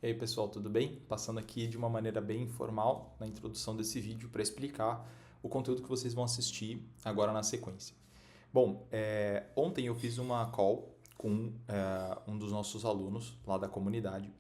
E aí, pessoal, tudo bem? Passando aqui de uma maneira bem informal na introdução desse vídeo para explicar o conteúdo que vocês vão assistir agora na sequência. Bom, ontem eu fiz uma call com um dos nossos alunos lá da comunidade,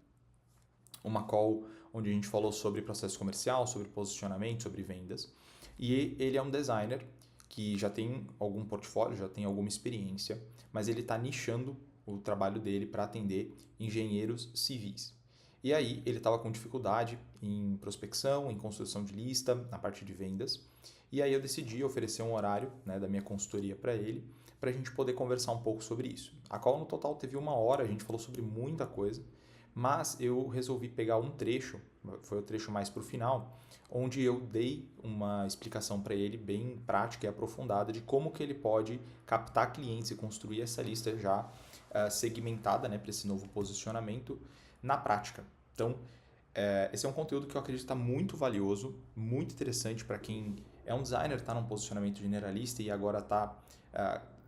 uma call onde a gente falou sobre processo comercial, sobre posicionamento, sobre vendas. E ele é um designer que já tem algum portfólio, já tem alguma experiência, mas ele está nichando o trabalho dele para atender engenheiros civis. E aí ele estava com dificuldade em prospecção, em construção de lista, na parte de vendas. E aí eu decidi oferecer um horário, né, da minha consultoria para ele, para a gente poder conversar um pouco sobre isso. A call no total teve 1 hora, a gente falou sobre muita coisa, mas eu resolvi pegar um trecho, foi o trecho mais para o final, onde eu dei uma explicação para ele bem prática e aprofundada de como que ele pode captar clientes e construir essa lista já segmentada, né, para esse novo posicionamento na prática. Então, esse é um conteúdo que eu acredito estar muito valioso, muito interessante para quem é um designer, está num posicionamento generalista e agora está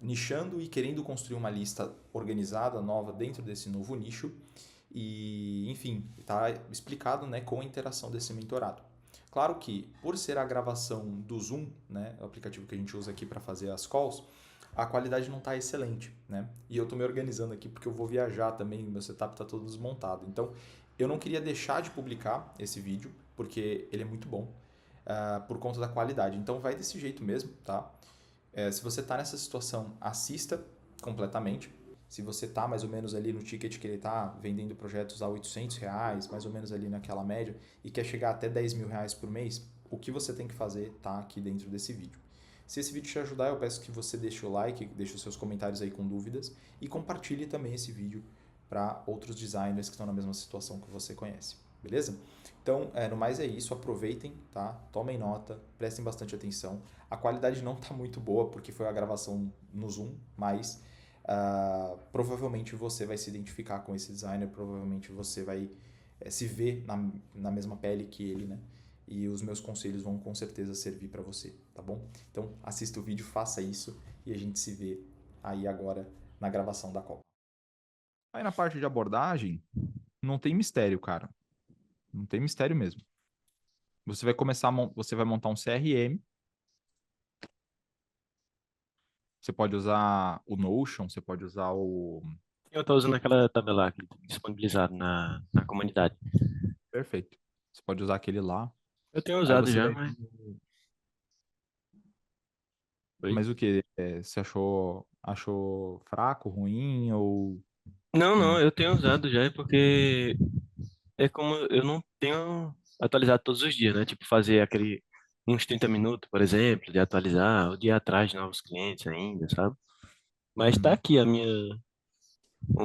nichando e querendo construir uma lista organizada, nova dentro desse novo nicho. E, enfim, está explicado, né, com a interação desse mentorado. Claro que, por ser a gravação do Zoom, né, o aplicativo que a gente usa aqui para fazer as calls, a qualidade não está excelente, né? E eu estou me organizando aqui porque eu vou viajar também, meu setup está todo desmontado. Então, eu não queria deixar de publicar esse vídeo, porque ele é muito bom, por conta da qualidade. Então, vai desse jeito mesmo, tá? Se você está nessa situação, assista completamente. Se você está mais ou menos ali no ticket que ele está vendendo projetos a R$ 800, mais ou menos ali naquela média, e quer chegar até R$ 10.000 por mês, o que você tem que fazer está aqui dentro desse vídeo. Se esse vídeo te ajudar, eu peço que você deixe o like, deixe os seus comentários aí com dúvidas e compartilhe também esse vídeo para outros designers que estão na mesma situação que você conhece, beleza? Então, no mais é isso, aproveitem, tá? Tomem nota, prestem bastante atenção. A qualidade não está muito boa porque foi a gravação no Zoom, mas provavelmente você vai se identificar com esse designer, provavelmente você vai se ver na mesma pele que ele, né? E os meus conselhos vão com certeza servir para você, tá bom? Então assista o vídeo, faça isso e a gente se vê aí agora na gravação da call. Aí na parte de abordagem, não tem mistério, cara. Não tem mistério mesmo. Você vai começar, você vai montar um CRM. Você pode usar o Notion, você pode usar o. Eu tô usando aquela tabela lá que disponibilizado na comunidade. Perfeito. Você pode usar aquele lá. Eu tenho Aí usado você já, vai. mas. Oi? Mas o que? Você achou fraco, ruim ou Não, não, não? eu tenho usado já, porque é como eu não tenho atualizado todos os dias, né? Tipo, fazer aquele uns 30 minutos, por exemplo, de atualizar, o dia atrás de novos clientes ainda, sabe? Mas tá Uhum. aqui o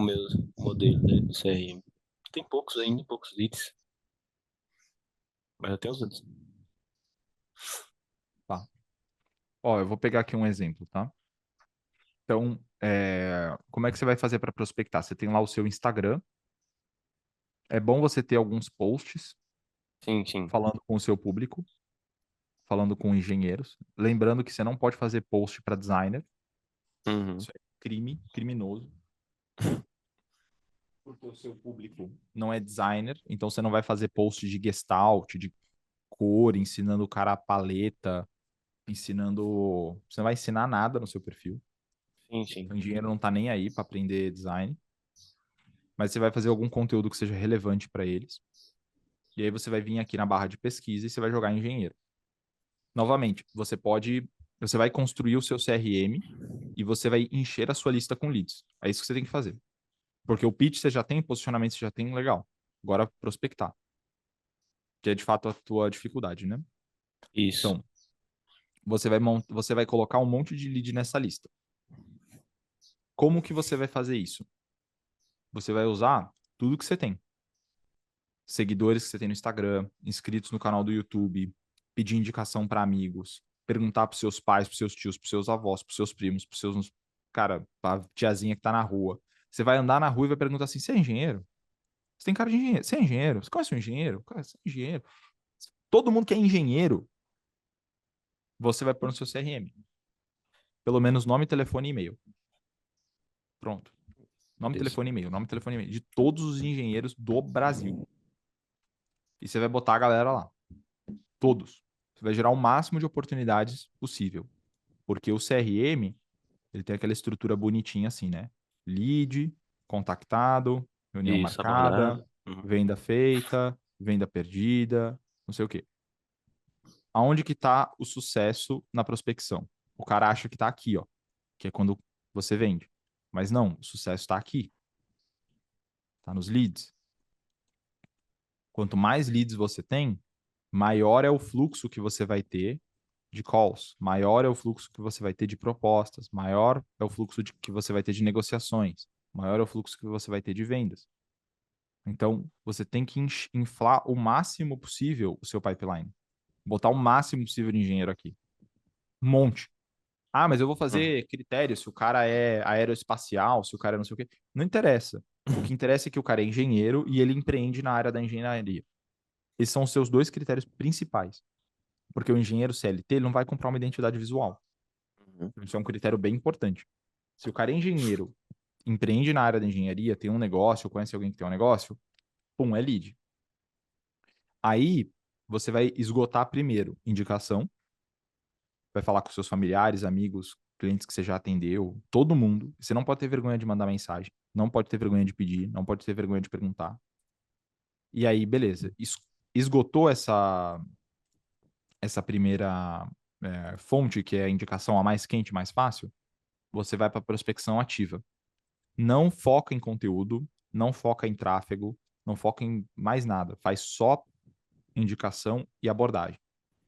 meu modelo, né, do CRM. Tem poucos ainda, poucos leads, mas eu tenho usado. Tá. Ó, eu vou pegar aqui um exemplo, tá? Então, como é que você vai fazer para prospectar? Você tem lá o seu Instagram. É bom você ter alguns posts Sim, sim. falando com o seu público, falando com engenheiros. Lembrando que você não pode fazer post para designer. Uhum. Isso é crime, criminoso. Porque o seu público não é designer, então você não vai fazer post de gestalt, de cor, ensinando o cara a paleta, ensinando. Você não vai ensinar nada no seu perfil. Sim, sim. O engenheiro não tá nem aí para aprender design, mas você vai fazer algum conteúdo que seja relevante para eles. E aí você vai vir aqui na barra de pesquisa e você vai jogar engenheiro. Novamente, você vai construir o seu CRM e você vai encher a sua lista com leads. É isso que você tem que fazer. Porque o pitch você já tem, posicionamento você já tem, legal. Agora prospectar, que é de fato a tua dificuldade, né? Isso. Então, você vai colocar um monte de lead nessa lista. Como que você vai fazer isso? Você vai usar tudo que você tem. Seguidores que você tem no Instagram, inscritos no canal do YouTube, pedir indicação para amigos, perguntar para seus pais, para seus tios, para seus avós, para seus primos, para seus, cara, pra tiazinha que tá na rua. Você vai andar na rua e vai perguntar assim: "Você é engenheiro? Você tem cara de engenheiro? Você é engenheiro? Você conhece um engenheiro? Cara, você é engenheiro?" Todo mundo que é engenheiro, você vai pôr no seu CRM. Pelo menos nome, telefone e e-mail. Pronto. Nome, Isso. telefone, e-mail. Nome, telefone, e-mail. De todos os engenheiros do Brasil. E você vai botar a galera lá. Todos. Você vai gerar o máximo de oportunidades possível. Porque o CRM, ele tem aquela estrutura bonitinha assim, né? Lead, contactado, reunião Isso, marcada, abordado. Uhum. venda feita, venda perdida, não sei o quê. Aonde que está o sucesso na prospecção? O cara acha que está aqui, ó, que é quando você vende. Mas não, o sucesso está aqui, está nos leads. Quanto mais leads você tem, maior é o fluxo que você vai ter de calls, maior é o fluxo que você vai ter de propostas, maior é o fluxo que você vai ter de negociações, maior é o fluxo que você vai ter de vendas. Então, você tem que inflar o máximo possível o seu pipeline. Botar o máximo possível de engenheiro aqui. Um monte. Ah, mas eu vou Uhum. fazer critério se o cara é aeroespacial, se o cara é não sei o quê. Não interessa. O que interessa é que o cara é engenheiro e ele empreende na área da engenharia. Esses são os seus dois critérios principais. Porque o engenheiro CLT ele não vai comprar uma identidade visual. Uhum. Isso é um critério bem importante. Se o cara é engenheiro, empreende na área da engenharia, tem um negócio, conhece alguém que tem um negócio, pum, é lead. Aí você vai esgotar primeiro indicação, vai falar com seus familiares, amigos, clientes que você já atendeu, todo mundo. Você não pode ter vergonha de mandar mensagem, não pode ter vergonha de pedir, não pode ter vergonha de perguntar. E aí, beleza. Esgotou essa primeira fonte, que é a indicação a mais quente, mais fácil, você vai para a prospecção ativa. Não foca em conteúdo, não foca em tráfego, não foca em mais nada. Faz só indicação e abordagem.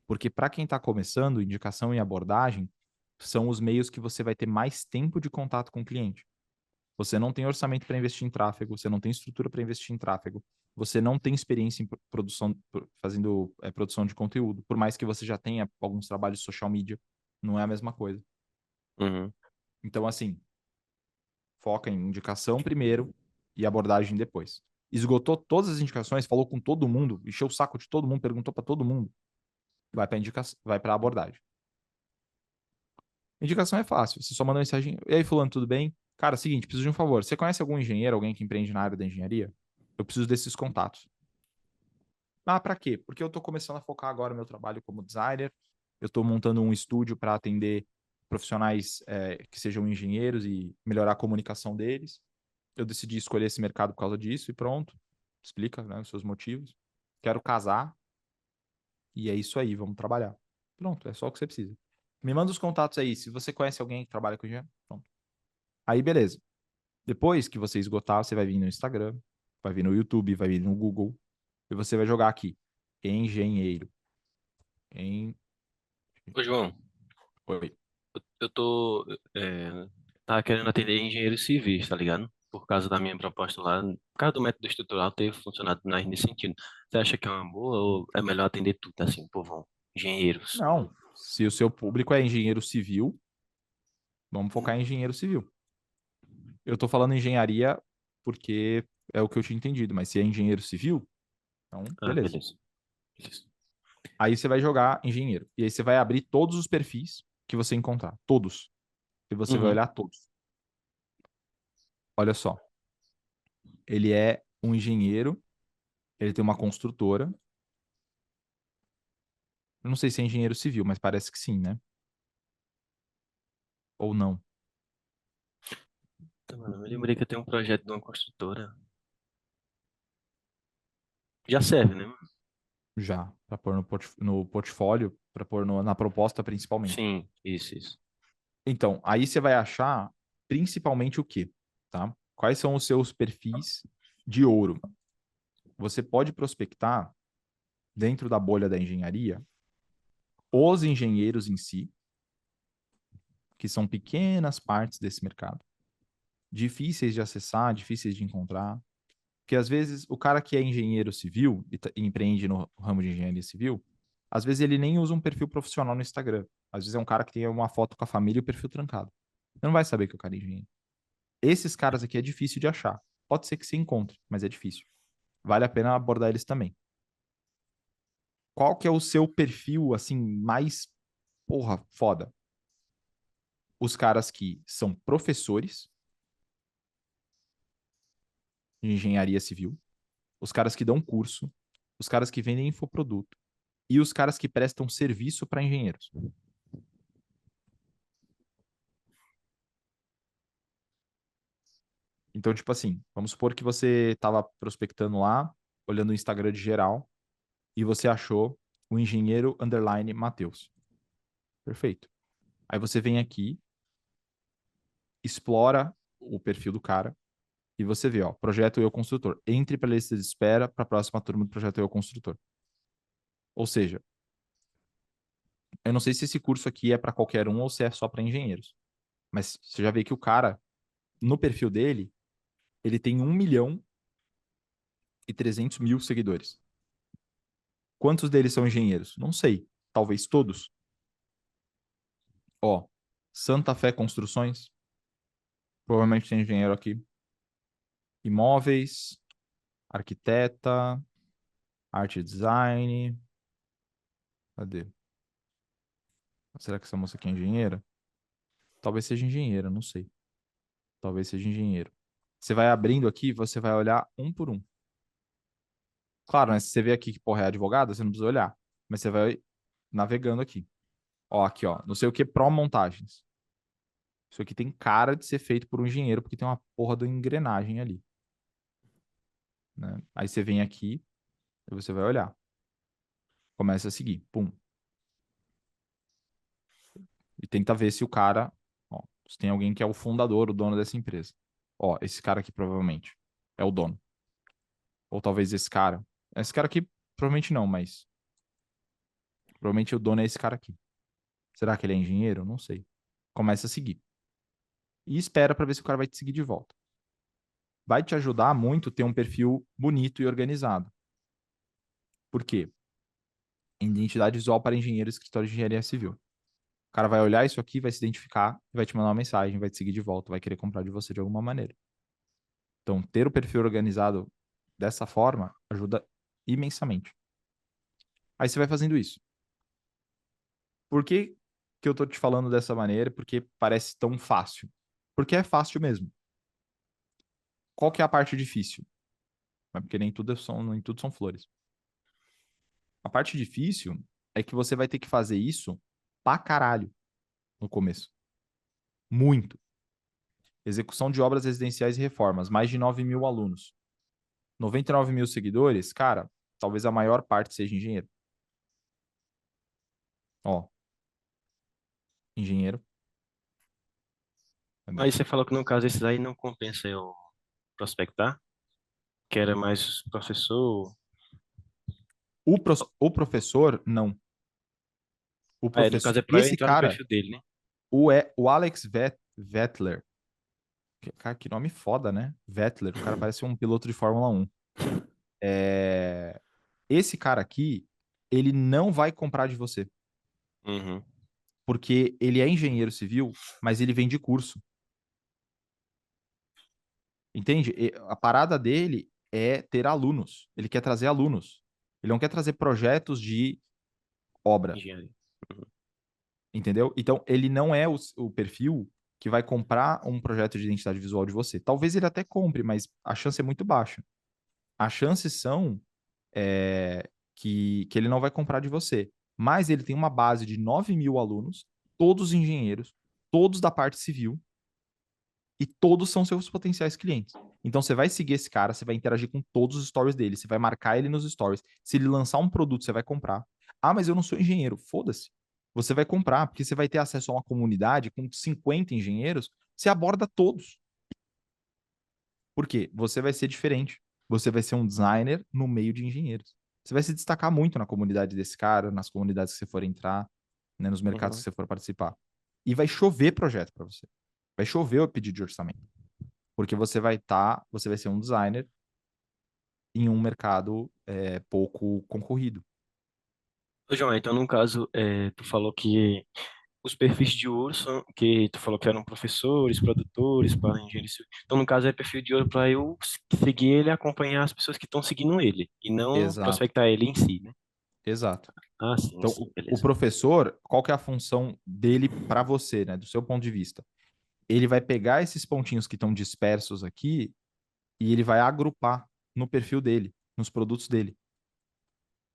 Porque para quem está começando, indicação e abordagem são os meios que você vai ter mais tempo de contato com o cliente. Você não tem orçamento para investir em tráfego, você não tem estrutura para investir em tráfego, você não tem experiência em produção, fazendo produção de conteúdo, por mais que você já tenha alguns trabalhos de social media, não é a mesma coisa. Uhum. Então, assim, foca em indicação primeiro e abordagem depois. Esgotou todas as indicações, falou com todo mundo, encheu o saco de todo mundo, perguntou para todo mundo, vai para indicação, vai para abordagem. Indicação é fácil, você só manda uma mensagem. E aí, fulano, tudo bem? Cara, seguinte, preciso de um favor. Você conhece algum engenheiro, alguém que empreende na área da engenharia? Eu preciso desses contatos. Ah, para quê? Porque eu estou começando a focar agora no meu trabalho como designer. Eu estou montando um estúdio para atender profissionais que sejam engenheiros e melhorar a comunicação deles. Eu decidi escolher esse mercado por causa disso e pronto. Explica, né, os seus motivos. Quero casar e é isso aí, vamos trabalhar. Pronto, é só o que você precisa. Me manda os contatos aí. Se você conhece alguém que trabalha com engenharia, pronto. Aí, beleza. Depois que você esgotar, você vai vir no Instagram, vai vir no YouTube, vai vir no Google, e você vai jogar aqui, engenheiro. Em... Ô, João, Oi. eu tô, tava querendo atender engenheiros civis, tá ligado? Por causa da minha proposta lá, por causa do método estrutural ter funcionado mais nesse sentido. Você acha que é uma boa ou é melhor atender tudo assim, povão? Engenheiros. Não, se o seu público é engenheiro civil, vamos focar em engenheiro civil. Eu tô falando engenharia porque é o que eu tinha entendido, mas se é engenheiro civil, então Ah, beleza. beleza. Beleza. Aí você vai jogar engenheiro. E aí você vai abrir todos os perfis que você encontrar. Todos. E você vai Uhum. olhar todos. Olha só. Ele é um engenheiro, ele tem uma construtora. Eu não sei se é engenheiro civil, mas parece que sim, né? Ou não. Tá, mano, eu me lembrei que eu tenho um projeto de uma construtora. Já serve, né, mano? Já. Para pôr no portfólio, para pôr na proposta principalmente. Sim, isso. Então, aí você vai achar principalmente o quê? Tá? Quais são os seus perfis de ouro? Você pode prospectar dentro da bolha da engenharia os engenheiros em si, que são pequenas partes desse mercado, difíceis de acessar, difíceis de encontrar, porque às vezes o cara que é engenheiro civil e empreende no ramo de engenharia civil, às vezes ele nem usa um perfil profissional no Instagram. Às vezes é um cara que tem uma foto com a família e o perfil trancado. Você não vai saber que o cara é engenheiro. Esses caras aqui é difícil de achar. Pode ser que se encontre, mas é difícil. Vale a pena abordar eles também. Qual que é o seu perfil, assim, mais, porra, foda? Os caras que são professores de engenharia civil, os caras que dão curso, os caras que vendem infoproduto e os caras que prestam serviço para engenheiros. Então, tipo assim, vamos supor que você estava prospectando lá, olhando o Instagram de geral, e você achou o engenheiro underline Matheus. Perfeito. Aí você vem aqui, explora o perfil do cara, e você vê, ó, Projeto Eu Construtor. Entre para a lista de espera para a próxima turma do Projeto Eu Construtor. Ou seja, eu não sei se esse curso aqui é para qualquer um ou se é só para engenheiros. Mas você já vê que o cara, no perfil dele, ele tem 1.300.000 seguidores. Quantos deles são engenheiros? Não sei. Talvez todos. Ó, Santa Fé Construções. Provavelmente tem engenheiro aqui. Imóveis, arquiteta, arte e design. Cadê? Será que essa moça aqui é engenheira? Talvez seja engenheira, não sei. Talvez seja engenheiro. Você vai abrindo aqui, você vai olhar um por um. Claro, né? Se você vê aqui que porra é advogada, você não precisa olhar. Mas você vai navegando aqui. Ó, aqui, ó. Não sei o que, Pro Montagens. Isso aqui tem cara de ser feito por um engenheiro, porque tem uma porra de engrenagem ali. Né? Aí você vem aqui e você vai olhar. Começa a seguir. Pum. E tenta ver se o cara. Ó, se tem alguém que é o fundador, o dono dessa empresa. Ó, esse cara aqui provavelmente é o dono. Ou talvez esse cara. Esse cara aqui, provavelmente não, mas. Provavelmente o dono é esse cara aqui. Será que ele é engenheiro? Não sei. Começa a seguir. E espera para ver se o cara vai te seguir de volta. Vai te ajudar muito ter um perfil bonito e organizado. Por quê? Identidade visual para engenheiro e escritório de engenharia civil. O cara vai olhar isso aqui, vai se identificar, vai te mandar uma mensagem, vai te seguir de volta, vai querer comprar de você de alguma maneira. Então, ter o perfil organizado dessa forma ajuda imensamente. Aí você vai fazendo isso. Por que que eu tô te falando dessa maneira? Porque parece tão fácil. Porque é fácil mesmo. Qual que é a parte difícil? Porque nem tudo são flores. A parte difícil é que você vai ter que fazer isso pra caralho no começo. Muito. Execução de obras residenciais e reformas, mais de 9.000 alunos. 99.000 seguidores, cara, talvez a maior parte seja engenheiro. Ó, engenheiro. Aí você falou que no caso esses aí não compensa eu prospectar, que era mais professor. O professor, não. O É, no professor, caso é pra eu esse entrar no cara, perfil dele, né? o Alex Vettler. Cara, que nome foda, né? Vettler, o cara parece um piloto de Fórmula 1. É... Esse cara aqui, ele não vai comprar de você, Uhum. porque ele é engenheiro civil, mas ele vende curso. Entende? A parada dele é ter alunos. Ele quer trazer alunos. Ele não quer trazer projetos de obra. Engenharia. Uhum. Entendeu? Então, ele não é o perfil que vai comprar um projeto de identidade visual de você. Talvez ele até compre, mas a chance é muito baixa. As chances são que ele não vai comprar de você. Mas ele tem uma base de 9.000 alunos, todos engenheiros, todos da parte civil, e todos são seus potenciais clientes. Então você vai seguir esse cara, você vai interagir com todos os stories dele, você vai marcar ele nos stories. Se ele lançar um produto, você vai comprar. Ah, mas eu não sou engenheiro. Foda-se. Você vai comprar, porque você vai ter acesso a uma comunidade com 50 engenheiros, você aborda todos. Por quê? Você vai ser diferente. Você vai ser um designer no meio de engenheiros. Você vai se destacar muito na comunidade desse cara, nas comunidades que você for entrar, né, nos mercados que Uhum. você for participar. E vai chover projeto para você. Vai chover o pedido de orçamento. Porque você vai ser um designer em um mercado pouco concorrido. Ô, João, então no caso, tu falou que os perfis de ouro são que tu falou que eram professores, produtores, para engenheiros. Então, no caso, é perfil de ouro para eu seguir ele e acompanhar as pessoas que estão seguindo ele, e não Exato, prospectar ele em si, né? exato. Ah, sim, Então, sim, o beleza. professor, qual que é a função dele para você, né, do seu ponto de vista? Ele vai pegar esses pontinhos que estão dispersos aqui e ele vai agrupar no perfil dele, nos produtos dele.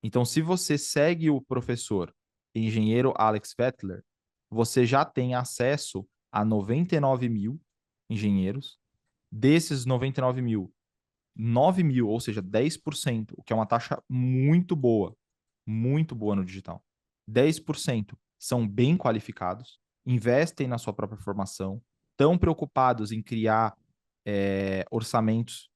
Então, se você segue o professor engenheiro Alex Vettler, você já tem acesso a 99 mil engenheiros. Desses 99 mil, 9 mil, ou seja, 10%, o que é uma taxa muito boa no digital. 10% são bem qualificados, investem na sua própria formação, estão preocupados em criar orçamentos,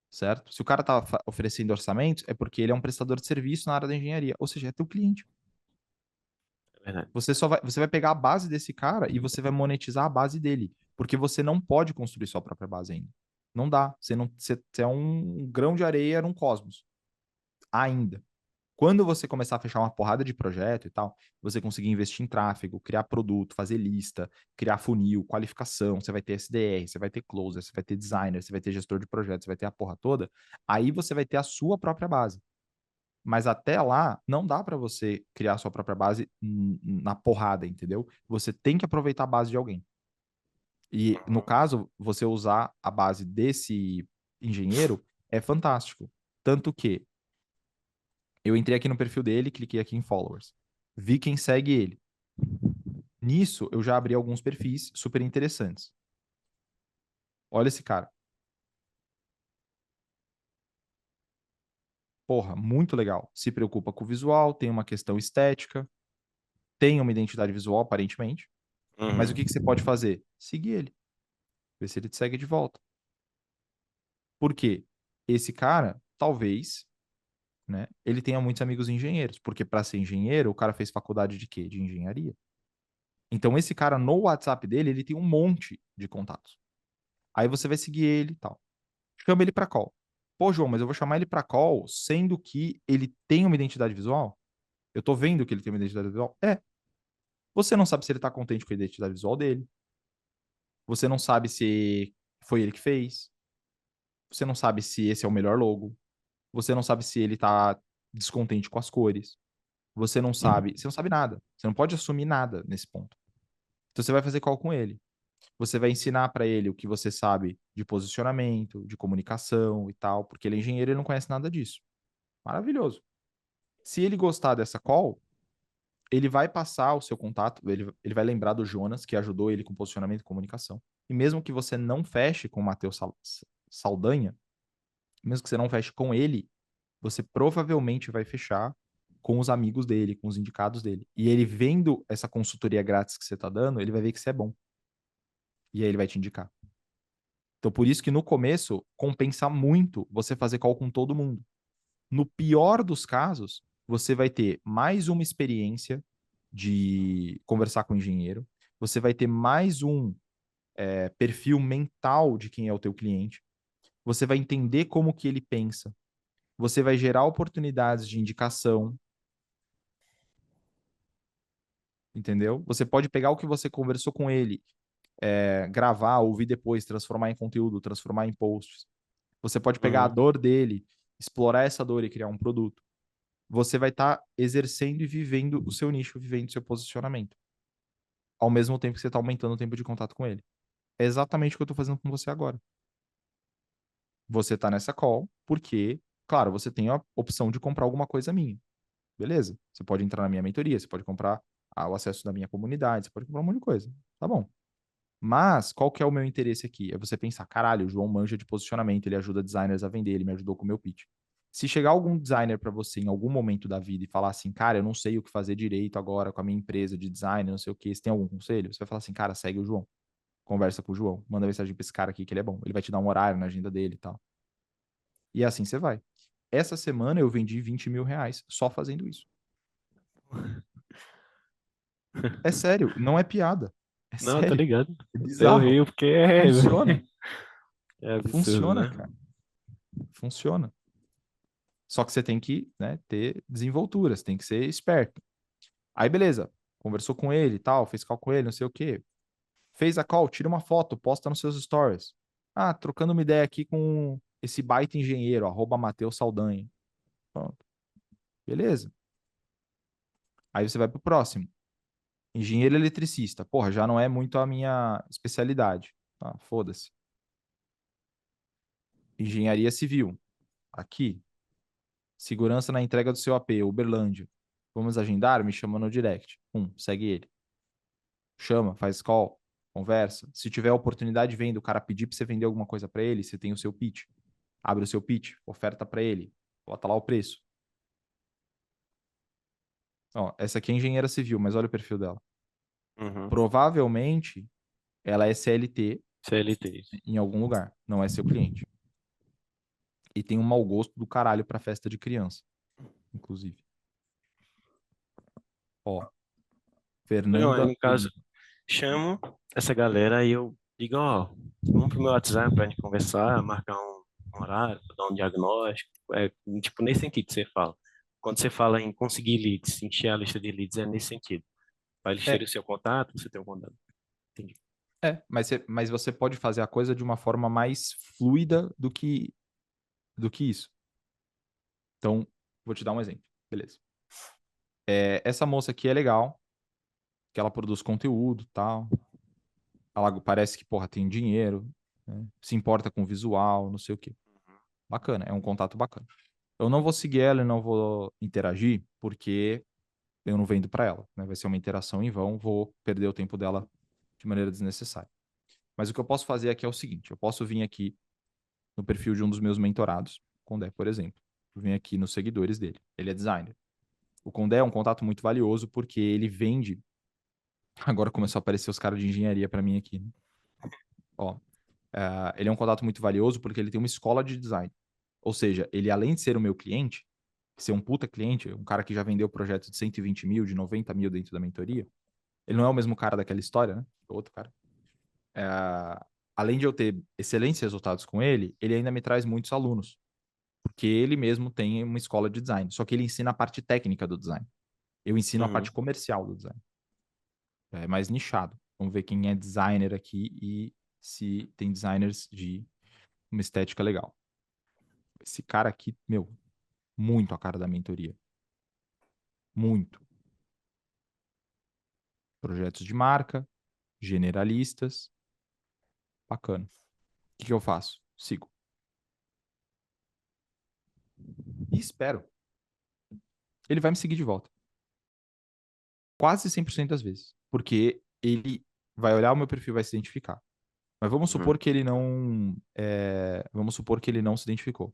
certo? Se o cara está oferecendo orçamentos, é porque ele é um prestador de serviço na área da engenharia, ou seja, é teu cliente. É verdade. Você vai pegar a base desse cara e você vai monetizar a base dele, porque você não pode construir sua própria base ainda. Não dá. Você é um grão de areia num cosmos. Ainda. Quando você começar a fechar uma porrada de projeto e tal, você conseguir investir em tráfego, criar produto, fazer lista, criar funil, qualificação, você vai ter SDR, você vai ter closer, você vai ter designer, você vai ter gestor de projetos, você vai ter a porra toda, aí você vai ter a sua própria base. Mas até lá, não dá para você criar a sua própria base na porrada, entendeu? Você tem que aproveitar a base de alguém. E, no Uhum. caso, você usar a base desse engenheiro é fantástico. Tanto que eu entrei aqui no perfil dele, cliquei aqui em followers. Vi quem segue ele. Nisso, eu já abri alguns perfis super interessantes. Olha esse cara. Porra, muito legal. Se preocupa com o visual, tem uma questão estética, tem uma identidade visual, aparentemente. Mas o que Uhum. que você pode fazer? Seguir ele. Ver se ele te segue de volta. Por quê? Esse cara, talvez, né, ele tenha muitos amigos engenheiros. Porque para ser engenheiro, o cara fez faculdade de quê? De engenharia. Então, esse cara, no WhatsApp dele, ele tem um monte de contatos. Aí você vai seguir ele e tal. Chama ele para call. Pô, João, mas eu vou chamar ele para call, sendo que ele tem uma identidade visual? Eu tô vendo que ele tem uma identidade visual? É. Você não sabe se ele tá contente com a identidade visual dele. Você não sabe se foi ele que fez. Você não sabe se esse é o melhor logo. Você não sabe se ele tá descontente com as cores. Você não sabe nada. Você não pode assumir nada nesse ponto. Então você vai fazer call com ele. Você vai ensinar para ele o que você sabe de posicionamento, de comunicação e tal, porque ele é engenheiro e ele não conhece nada disso. Maravilhoso. Se ele gostar dessa call, ele vai passar o seu contato, ele vai lembrar do Jonas, que ajudou ele com posicionamento e comunicação. E mesmo que você não feche com o Matheus Saldanha, mesmo que você não feche com ele, você provavelmente vai fechar com os amigos dele, com os indicados dele. E ele vendo essa consultoria grátis que você está dando, ele vai ver que você é bom. E aí ele vai te indicar. Então, por isso que no começo, compensa muito você fazer call com todo mundo. No pior dos casos, você vai ter mais uma experiência de conversar com o engenheiro, você vai ter mais um perfil mental de quem é o teu cliente, você vai entender como que ele pensa, você vai gerar oportunidades de indicação, entendeu? Você pode pegar o que você conversou com ele, gravar, ouvir depois, transformar em conteúdo, transformar em posts. Você pode pegar a Uhum. dor dele, explorar essa dor e criar um produto. Você vai estar exercendo e vivendo o seu nicho, vivendo o seu posicionamento, ao mesmo tempo que você está aumentando o tempo de contato com ele. É exatamente o que eu estou fazendo com você agora. Você está nessa call porque, claro, você tem a opção de comprar alguma coisa minha. Beleza? Você pode entrar na minha mentoria, você pode comprar o acesso da minha comunidade, você pode comprar um monte de coisa. Tá bom. Mas qual que é o meu interesse aqui? É você pensar, caralho, o João manja de posicionamento, ele ajuda designers a vender, ele me ajudou com o meu pitch. Se chegar algum designer para você em algum momento da vida e falar assim, cara, eu não sei o que fazer direito agora com a minha empresa de design, não sei o que, você tem algum conselho? Você vai falar assim, cara, segue o João. Conversa com o João, manda mensagem pra esse cara aqui que ele é bom. Ele vai te dar um horário na agenda dele e tal. E assim você vai. Essa semana eu vendi 20 mil reais só fazendo isso. É sério, não é piada. É Não, tá sério. ligado. É Eu bizarro. rio porque Funciona. é absurdo, Funciona, né? cara. Funciona. Só que você tem que, né, ter desenvoltura, você tem que ser esperto. Aí, beleza. Conversou com ele e tal, fez call com ele, não sei o quê. Fez a call, tira uma foto, posta nos seus stories. Ah, trocando uma ideia aqui com esse baita engenheiro, Matheus Saldanha. Pronto. Beleza. Aí você vai pro próximo. Engenheiro eletricista. Porra, já não é muito a minha especialidade. Ah, foda-se. Engenharia civil. Aqui. Segurança na entrega do seu AP, Uberlândia. Vamos agendar? Me chama no direct. Segue ele. Chama, faz call, conversa. Se tiver oportunidade, vende. O cara pedir para você vender alguma coisa para ele, você tem o seu pitch. Abre o seu pitch, oferta para ele. Bota lá o preço. Ó, essa aqui é engenheira civil, mas olha o perfil dela. Uhum. Provavelmente ela é CLT CLT. em algum lugar, não é seu cliente. E tem um mau gosto do caralho pra festa de criança, inclusive. Ó, Não, aí Fernanda no caso, chamo essa galera e eu digo, ó, vamos pro meu WhatsApp pra gente conversar, marcar um horário, dar um diagnóstico. É, tipo, nesse sentido que você fala. Quando você fala em conseguir leads, encher a lista de leads, é nesse sentido. Para eles terem É, o seu contato, você tem o contato. Entendi. mas você pode fazer a coisa de uma forma mais fluida do que isso. Então, vou te dar um exemplo. Beleza. Essa moça aqui é legal, que ela produz conteúdo e tal. Ela parece que, porra, tem dinheiro, né? Se importa com o visual, não sei o quê. Bacana, é um contato bacana. Eu não vou seguir ela e não vou interagir, porque eu não vendo para ela, né? Vai ser uma interação em vão, vou perder o tempo dela de maneira desnecessária. Mas o que eu posso fazer aqui é o seguinte: eu posso vir aqui no perfil de um dos meus mentorados, Condé, por exemplo. Eu venho aqui nos seguidores dele. Ele é designer. O Condé é um contato muito valioso porque ele vende. Agora começou a aparecer os caras de engenharia para mim aqui, né? Ó, ele é um contato muito valioso porque ele tem uma escola de design. Ou seja, ele além de ser o meu cliente, ser um puta cliente, um cara que já vendeu projetos de 120 mil, de 90 mil dentro da mentoria, ele não é o mesmo cara daquela história, né? O outro cara. Além de eu ter excelentes resultados com ele, ele ainda me traz muitos alunos, porque ele mesmo tem uma escola de design, só que ele ensina a parte técnica do design. Eu ensino a Uhum. parte comercial do design. É mais nichado. Vamos ver quem é designer aqui e se tem designers de uma estética legal. Esse cara aqui, meu, muito a cara da mentoria. Muito. Projetos de marca, generalistas. Bacana. O que eu faço? Sigo. E espero. Ele vai me seguir de volta. Quase 100% das vezes. Porque ele vai olhar o meu perfil e vai se identificar. Mas vamos Uhum. supor que ele não. Vamos supor que ele não se identificou.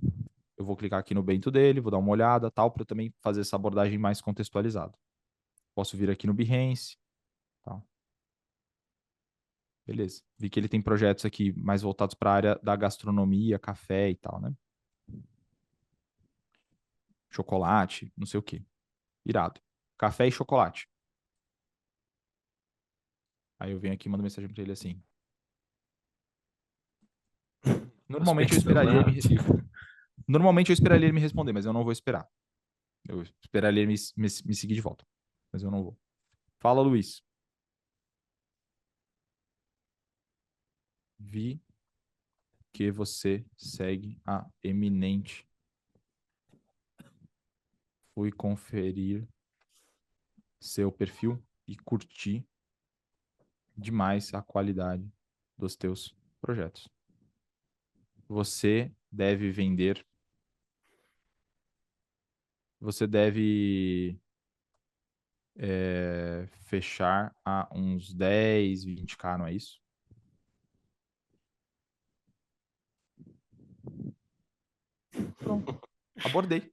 Eu vou clicar aqui no bento dele, vou dar uma olhada, tal, para também fazer essa abordagem mais contextualizada. Posso vir aqui no Behance, tal. Beleza. Vi que ele tem projetos aqui mais voltados para a área da gastronomia, café e tal, né? Chocolate, não sei o quê. Irado. Café e chocolate. Aí eu venho aqui e mando mensagem para ele assim. Normalmente eu Prospecção esperaria ele me... ativa. Normalmente eu esperaria ele me responder, mas eu não vou esperar. Eu esperaria ele me seguir de volta. Mas eu não vou. Fala, Luiz. Vi que você segue a Eminente. Fui conferir seu perfil e curti demais a qualidade dos teus projetos. Você deve vender. Você deve fechar a uns 10, 20k, não é isso? Pronto. Abordei.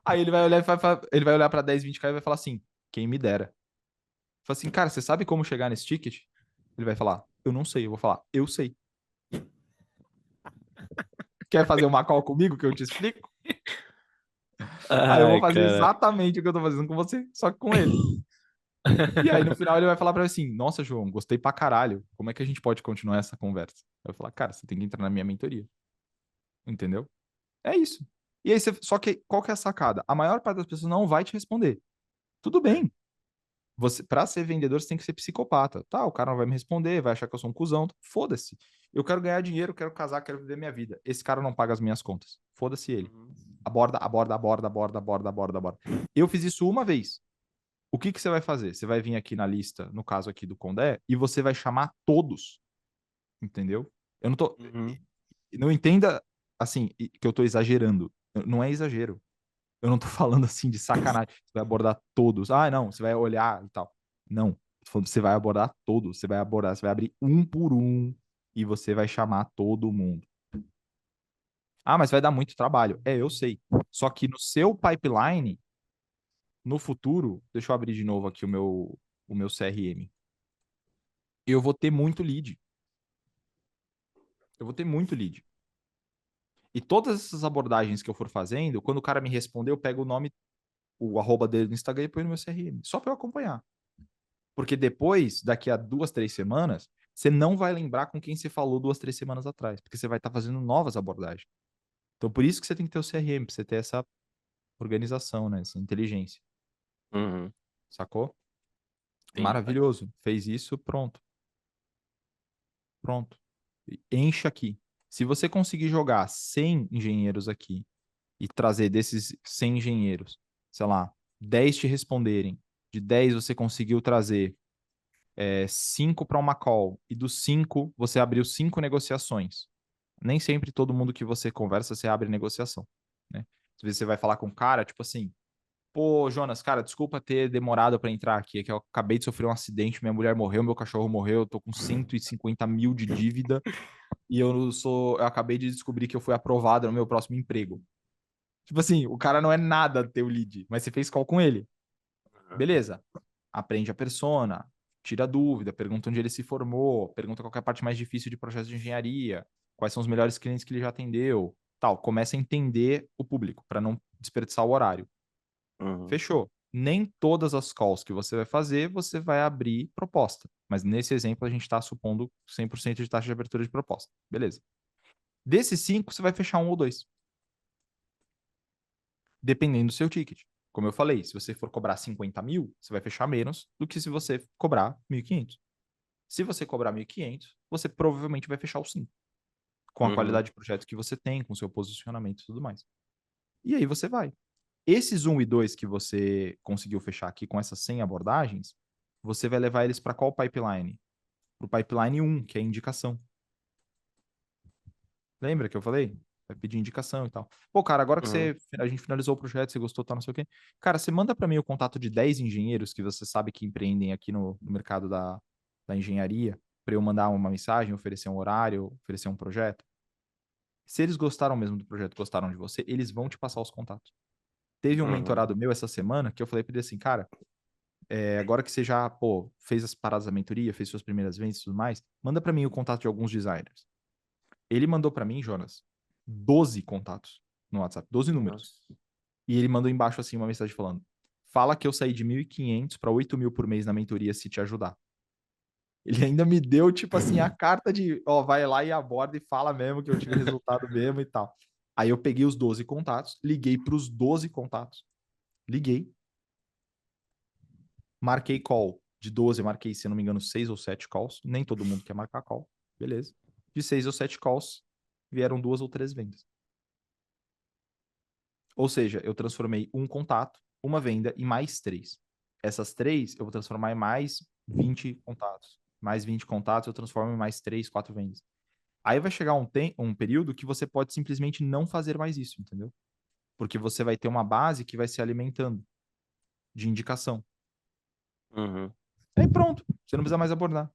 Aí ele vai olhar, ele vai olhar para 10, 20k e vai falar assim: quem me dera. Fala assim, cara, você sabe como chegar nesse ticket? Ele vai falar, eu não sei. Eu vou falar, eu sei. Quer fazer uma call comigo que eu te explico? Aí eu vou Ai, fazer cara. exatamente o que eu tô fazendo com você, só que com ele. E aí no final ele vai falar pra mim assim, nossa, João, gostei pra caralho. Como é que a gente pode continuar essa conversa? Eu vou falar, cara, você tem que entrar na minha mentoria. Entendeu? É isso. E aí só que qual que é a sacada? A maior parte das pessoas não vai te responder. Tudo É. bem. Você, para ser vendedor, você tem que ser psicopata. Tá, o cara não vai me responder, vai achar que eu sou um cuzão. Foda-se. Eu quero ganhar dinheiro, quero casar, quero viver minha vida. Esse cara não paga as minhas contas. Foda-se ele. Uhum. Aborda, aborda, aborda, aborda, aborda, aborda, aborda. Eu fiz isso uma vez. O que que você vai fazer? Você vai vir aqui na lista, no caso aqui do Condé, e você vai chamar todos. Entendeu? Eu não tô. Uhum. Não entenda. assim, que eu tô exagerando. Não é exagero. Eu não tô falando assim de sacanagem. Você vai abordar todos. Ah, não, você vai olhar e tal. Não. Tô falando, você vai abordar todos. Você vai abrir um por um e você vai chamar todo mundo. Ah, mas vai dar muito trabalho. É, eu sei. Só que no seu pipeline, no futuro, deixa eu abrir de novo aqui o meu CRM. Eu vou ter muito lead. Eu vou ter muito lead. E todas essas abordagens que eu for fazendo, quando o cara me responder, eu pego o nome, o arroba dele no Instagram e põe no meu CRM. Só para eu acompanhar. Porque depois, daqui a 2, 3 semanas, você não vai lembrar com quem você falou 2, 3 semanas atrás. Porque você vai estar fazendo novas abordagens. Então, por isso que você tem que ter o CRM, para você ter essa organização, né? Essa inteligência. Uhum. Sacou? Entendi, pai. Maravilhoso. Fez isso, pronto. Pronto. Enche aqui. Se você conseguir jogar 100 engenheiros aqui e trazer desses 100 engenheiros, sei lá, 10 te responderem, de 10 você conseguiu trazer 5 para uma call, e dos 5 você abriu 5 negociações. Nem sempre todo mundo que você conversa você abre negociação, né? Às vezes você vai falar com um cara, tipo assim, pô, Jonas, cara, desculpa ter demorado para entrar aqui, é que eu acabei de sofrer um acidente, minha mulher morreu, meu cachorro morreu, eu tô com 150 mil de dívida e eu acabei de descobrir que eu fui aprovado no meu próximo emprego. Tipo assim, o cara não é nada teu lead, mas você fez call com ele. Uhum. Beleza. Aprende a persona, tira dúvida, pergunta onde ele se formou, pergunta qual é a parte mais difícil de processo de engenharia, quais são os melhores clientes que ele já atendeu, tal. Começa a entender o público para não desperdiçar o horário. Uhum. Fechou. Nem todas as calls que você vai fazer, você vai abrir proposta. Mas nesse exemplo, a gente está supondo 100% de taxa de abertura de proposta. Beleza. Desses 5, você vai fechar um ou dois, dependendo do seu ticket. Como eu falei, se você for cobrar 50 mil, você vai fechar menos do que se você cobrar 1.500. Se você cobrar 1.500, você provavelmente vai fechar os 5, com a Uhum. qualidade de projeto que você tem, com o seu posicionamento e tudo mais. E aí você vai. Esses um e 2 que você conseguiu fechar aqui com essas 100 abordagens, você vai levar eles para qual pipeline? Para o pipeline 1, que é a indicação. Lembra que eu falei? Vai pedir indicação e tal. Pô, cara, agora que Uhum. a gente finalizou o projeto, você gostou, tá, não sei o quê. Cara, você manda para mim o contato de 10 engenheiros que você sabe que empreendem aqui no mercado da engenharia, para eu mandar uma mensagem, oferecer um horário, oferecer um projeto. Se eles gostaram mesmo do projeto, gostaram de você, eles vão te passar os contatos. Teve um Uhum. mentorado meu essa semana que eu falei para ele assim, cara, agora que você já, pô, fez as paradas da mentoria, fez suas primeiras vendas e tudo mais, manda para mim o contato de alguns designers. Ele mandou para mim, Jonas, 12 contatos no WhatsApp, 12 números. Nossa. E ele mandou embaixo assim uma mensagem falando: fala que eu saí de 1.500 para 8.000 por mês na mentoria se te ajudar. Ele ainda me deu, tipo assim, a carta de, ó, vai lá e aborda e fala mesmo que eu tive resultado mesmo e tal. Aí eu peguei os 12 contatos, liguei para os 12 contatos, liguei, marquei call. De 12, eu marquei, se eu não me engano, 6 ou 7 calls. Nem todo mundo quer marcar call. Beleza. De 6 ou 7 calls, vieram 2 ou 3 vendas. Ou seja, eu transformei um contato, uma venda e mais 3. Essas 3 eu vou transformar em mais 20 contatos. Mais 20 contatos eu transformo em mais 3, 4 vendas. Aí vai chegar um período que você pode simplesmente não fazer mais isso, entendeu? Porque você vai ter uma base que vai se alimentando de indicação. Uhum. Aí pronto, você não precisa mais abordar.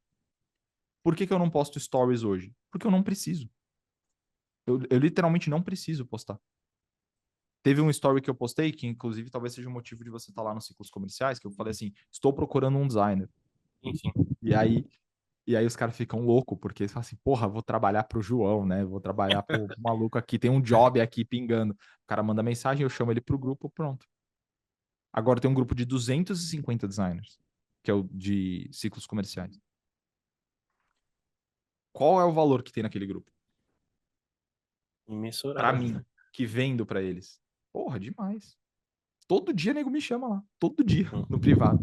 Por que eu não posto stories hoje? Porque eu não preciso. Eu literalmente não preciso postar. Teve um story que eu postei, que inclusive talvez seja o motivo de você estar lá nos ciclos comerciais, que eu falei assim, estou procurando um designer. Enfim. E aí, e aí os caras ficam loucos, porque eles falam assim, porra, vou trabalhar pro João, né? Vou trabalhar pro maluco aqui, tem um job aqui pingando. O cara manda mensagem, eu chamo ele pro grupo, pronto. Agora tem um grupo de 250 designers, que é o de ciclos comerciais. Qual é o valor que tem naquele grupo? Pra Imensurável, mim, né? que vendo pra eles. Porra, demais. Todo dia nego me chama lá. Todo dia, no Uhum. privado.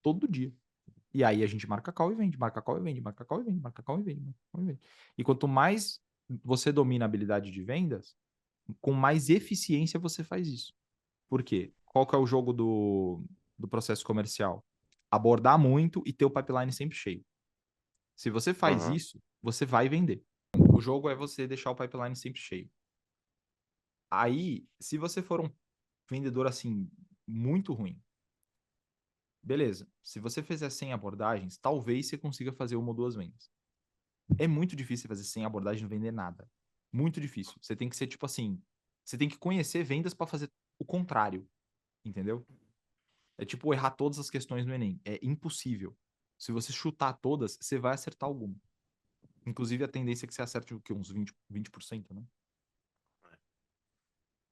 Todo dia. E aí a gente marca call e vende, marca call e vende, marca call e vende, marca call e vende, marca call e vende. E quanto mais você domina a habilidade de vendas, com mais eficiência você faz isso. Por quê? Qual que é o jogo do processo comercial? Abordar muito e ter o pipeline sempre cheio. Se você faz Uhum. isso, você vai vender. O jogo é você deixar o pipeline sempre cheio. Aí, se você for um vendedor assim, muito ruim, beleza. Se você fizer 100 abordagens, talvez você consiga fazer uma ou duas vendas. É muito difícil fazer 100 abordagens e não vender nada. Muito difícil. Você tem que ser tipo assim, você tem que conhecer vendas para fazer o contrário, entendeu? É tipo errar todas as questões no Enem. É impossível. Se você chutar todas, você vai acertar alguma. Inclusive, a tendência é que você acerte o quê? Uns 20%, né?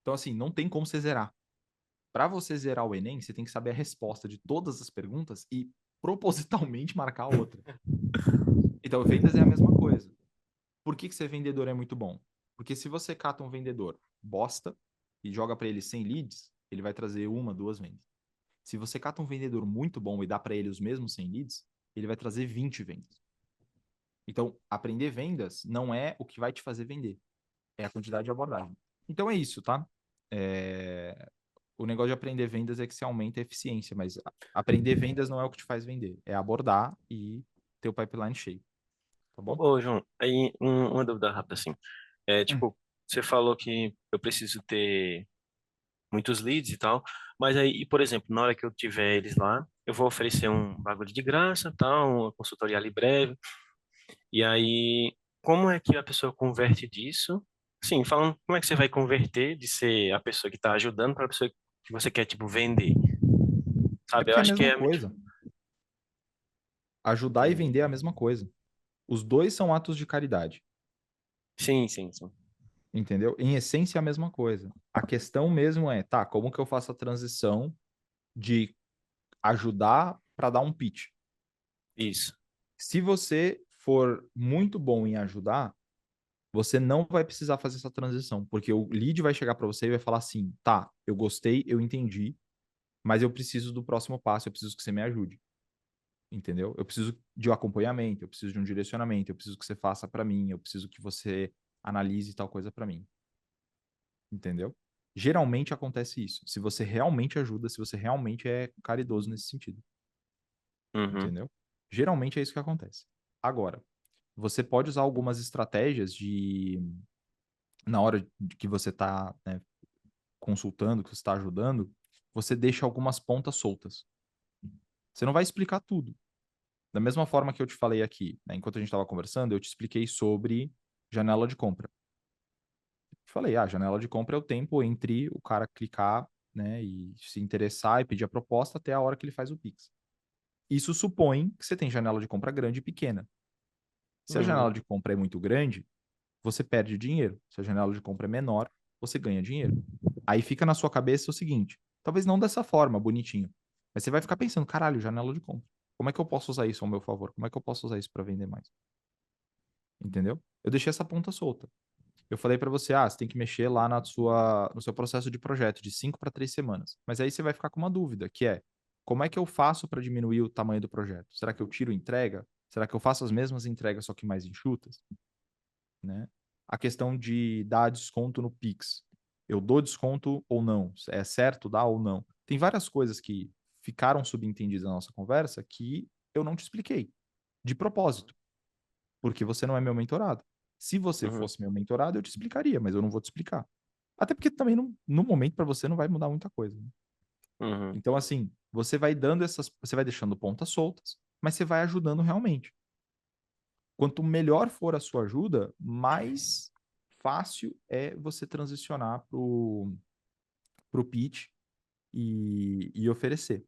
Então, assim, não tem como você zerar. Para você zerar o Enem, você tem que saber a resposta de todas as perguntas e propositalmente marcar a outra. Então, vendas é a mesma coisa. Por que ser vendedor é muito bom? Porque se você cata um vendedor bosta e joga para ele 100 leads, ele vai trazer uma, duas vendas. Se você cata um vendedor muito bom e dá para ele os mesmos 100 leads, ele vai trazer 20 vendas. Então, aprender vendas não é o que vai te fazer vender, é a quantidade de abordagem. Então é isso, tá? O negócio de aprender vendas é que você aumenta a eficiência, mas aprender vendas não é o que te faz vender, é abordar e ter o pipeline cheio, tá bom? Ô, João, aí uma dúvida rápida assim. Tipo, você falou que eu preciso ter muitos leads e tal, mas aí, por exemplo, na hora que eu tiver eles lá, eu vou oferecer um bagulho de graça, tal, uma consultoria ali breve, e aí, como é que a pessoa converte disso? Sim, falando, como é que você vai converter de ser a pessoa que está ajudando para a pessoa que você quer, tipo, vender, É sabe? Eu porque é a acho que mesma é muito... coisa. Ajudar e Entendi. vender é a mesma coisa. Os dois são atos de caridade, Sim, sim, sim. entendeu? Em essência é a mesma coisa. A questão mesmo é, tá, como que eu faço a transição de ajudar para dar um pitch? Isso. Se você for muito bom em ajudar, você não vai precisar fazer essa transição, porque o lead vai chegar para você e vai falar assim: tá, eu gostei, eu entendi, mas eu preciso do próximo passo, eu preciso que você me ajude, entendeu? Eu preciso de um acompanhamento, eu preciso de um direcionamento, eu preciso que você faça para mim, eu preciso que você analise tal coisa para mim, entendeu? Geralmente acontece isso. Se você realmente ajuda, se você realmente é caridoso nesse sentido, Uhum, entendeu? Geralmente é isso que acontece. Agora, você pode usar algumas estratégias na hora de que você está, né, consultando, que você está ajudando, você deixa algumas pontas soltas. Você não vai explicar tudo. Da mesma forma que eu te falei aqui, né, enquanto a gente estava conversando, eu te expliquei sobre janela de compra. Falei, janela de compra é o tempo entre o cara clicar, né, e se interessar e pedir a proposta até a hora que ele faz o Pix. Isso supõe que você tem janela de compra grande e pequena. Se a uhum, janela de compra é muito grande, você perde dinheiro. Se a janela de compra é menor, você ganha dinheiro. Aí fica na sua cabeça o seguinte: talvez não dessa forma, bonitinho, mas você vai ficar pensando, caralho, janela de compra. Como é que eu posso usar isso ao meu favor? Como é que eu posso usar isso para vender mais? Entendeu? Eu deixei essa ponta solta. Eu falei para você, você tem que mexer lá no seu processo de projeto de 5 para 3 semanas. Mas aí você vai ficar com uma dúvida, que é, como é que eu faço para diminuir o tamanho do projeto? Será que eu tiro entrega? Será que eu faço as mesmas entregas, só que mais enxutas? Né? A questão de dar desconto no Pix. Eu dou desconto ou não? É certo dar ou não? Tem várias coisas que ficaram subentendidas na nossa conversa que eu não te expliquei, de propósito, porque você não é meu mentorado. Se você uhum, fosse meu mentorado, eu te explicaria, mas eu não vou te explicar. Até porque também no momento para você não vai mudar muita coisa. Né? uhum, Então, assim, você vai deixando pontas soltas, mas você vai ajudando realmente. Quanto melhor for a sua ajuda, mais fácil é você transicionar pro pitch e oferecer.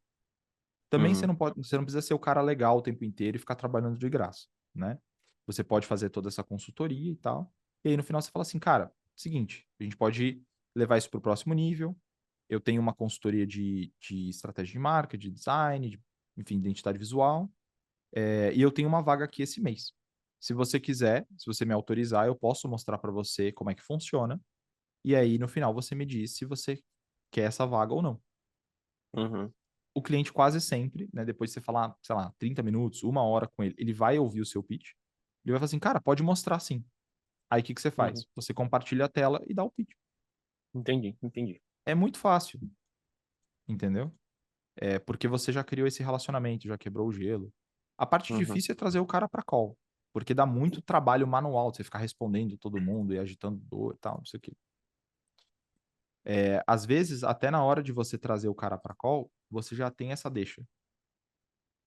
Também uhum, você não precisa ser o cara legal o tempo inteiro e ficar trabalhando de graça, né? Você pode fazer toda essa consultoria e tal. E aí no final você fala assim, cara, seguinte, a gente pode levar isso para o próximo nível. Eu tenho uma consultoria de estratégia de marca, de design, enfim, identidade visual. E eu tenho uma vaga aqui esse mês. Se você quiser, se você me autorizar, eu posso mostrar para você como é que funciona. E aí, no final, você me diz se você quer essa vaga ou não. uhum, O cliente quase sempre, né, depois de você falar, sei lá, 30 minutos, uma hora com ele, ele vai ouvir o seu pitch. Ele vai falar assim, cara, pode mostrar sim. Aí o que que você uhum. faz? Você compartilha a tela e dá o pitch. Entendi, entendi. É muito fácil, entendeu? É porque você já criou esse relacionamento, já quebrou o gelo. A parte Uhum. difícil é trazer o cara para call, porque dá muito trabalho manual, você ficar respondendo todo mundo e agitando dor e tal, não sei o quê. Às vezes, até na hora de você trazer o cara para call, você já tem essa deixa.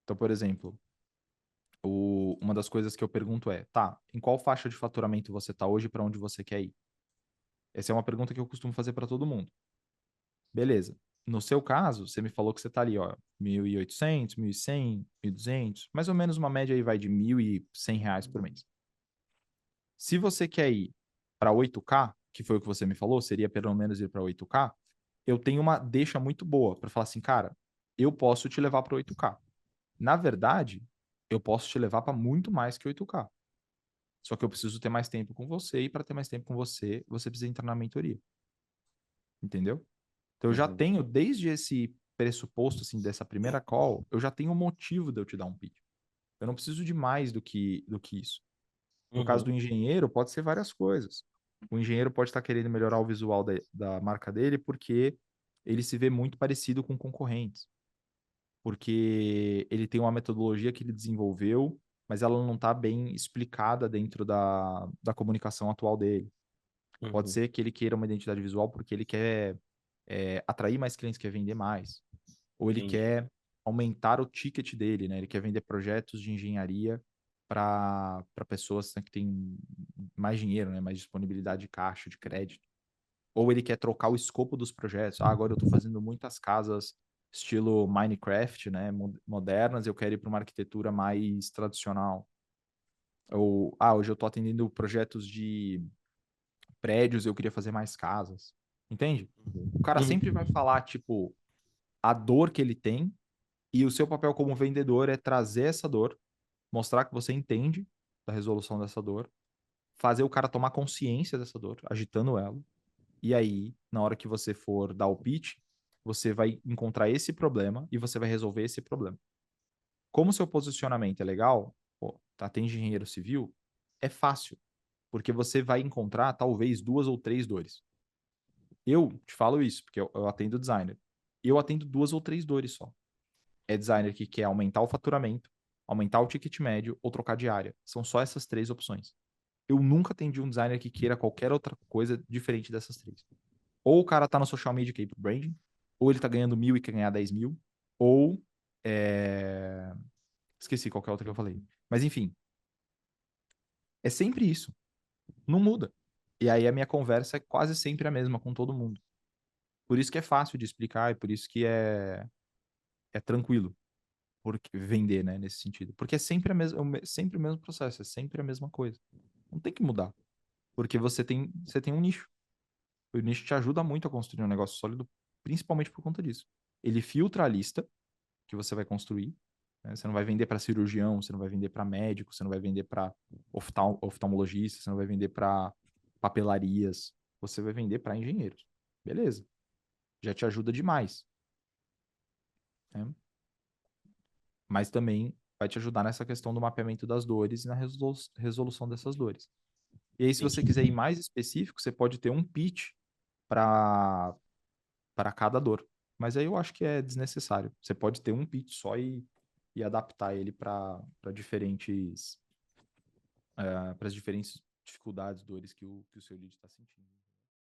Então, por exemplo, uma das coisas que eu pergunto é, tá, em qual faixa de faturamento você tá hoje para onde você quer ir? Essa é uma pergunta que eu costumo fazer para todo mundo. Beleza. No seu caso, você me falou que você tá ali, ó, 1.800, 1.100, 1.200, mais ou menos uma média aí vai de R$ 1.100 por mês. Se você quer ir para 8K, que foi o que você me falou, seria pelo menos ir para 8K, eu tenho uma deixa muito boa para falar assim, cara, eu posso te levar para 8K. Na verdade, eu posso te levar para muito mais que 8K. Só que eu preciso ter mais tempo com você e para ter mais tempo com você, você precisa entrar na mentoria. Entendeu? Então eu já Uhum. tenho desde esse pressuposto assim dessa primeira call, eu já tenho um motivo de eu te dar um pitch. Eu não preciso de mais do que isso. No caso Uhum. do engenheiro, pode ser várias coisas. O engenheiro pode estar querendo melhorar o visual da marca dele porque ele se vê muito parecido com concorrentes. Porque ele tem uma metodologia que ele desenvolveu, mas ela não está bem explicada dentro da comunicação atual dele. Pode Uhum. ser que ele queira uma identidade visual porque ele quer atrair mais clientes, quer vender mais. Ou ele Entendi. quer aumentar o ticket dele, né? Ele quer vender projetos de engenharia para pessoas, né, que têm mais dinheiro, né? Mais disponibilidade de caixa, de crédito. Ou ele quer trocar o escopo dos projetos. Ah, agora eu estou fazendo muitas casas estilo Minecraft, né? Modernas, eu quero ir para uma arquitetura mais tradicional. Ou, hoje eu estou atendendo projetos de prédios, eu queria fazer mais casas. Entende? O cara Uhum. sempre vai falar, tipo, a dor que ele tem, e o seu papel como vendedor é trazer essa dor, mostrar que você entende da resolução dessa dor, fazer o cara tomar consciência dessa dor, agitando ela. E aí, na hora que você for dar o pitch, você vai encontrar esse problema e você vai resolver esse problema. Como o seu posicionamento é legal, pô, tá, tem engenheiro civil, é fácil, porque você vai encontrar talvez 2 ou 3 dores. Eu te falo isso, porque eu atendo designer. Eu atendo 2 ou 3 dores só. É designer que quer aumentar o faturamento, aumentar o ticket médio ou trocar de área. São só essas 3 opções. Eu nunca atendi um designer que queira qualquer outra coisa diferente dessas 3. Ou o cara tá no social media que é pro branding, ou ele tá ganhando 1.000 e quer ganhar 10.000, ou esqueci qual que é a outra que eu falei. Mas enfim, é sempre isso. Não muda. E aí a minha conversa é quase sempre a mesma com todo mundo. Por isso que é fácil de explicar e por isso que é tranquilo porque vender, né, nesse sentido. Porque é sempre sempre o mesmo processo, é sempre a mesma coisa. Não tem que mudar, porque você tem um nicho. O nicho te ajuda muito a construir um negócio sólido, principalmente por conta disso. Ele filtra a lista que você vai construir, né? Você não vai vender para cirurgião, você não vai vender para médico, você não vai vender para oftalmologista, você não vai vender para papelarias, você vai vender para engenheiros. Beleza. Já te ajuda demais, né? Mas também vai te ajudar nessa questão do mapeamento das dores e na resolução dessas dores. E aí, se você Entendi. quiser ir mais específico, você pode ter um pitch para cada dor. Mas aí eu acho que é desnecessário. Você pode ter um pitch só e adaptar ele para diferentes para as diferentes dificuldades, dores que o seu lead está sentindo.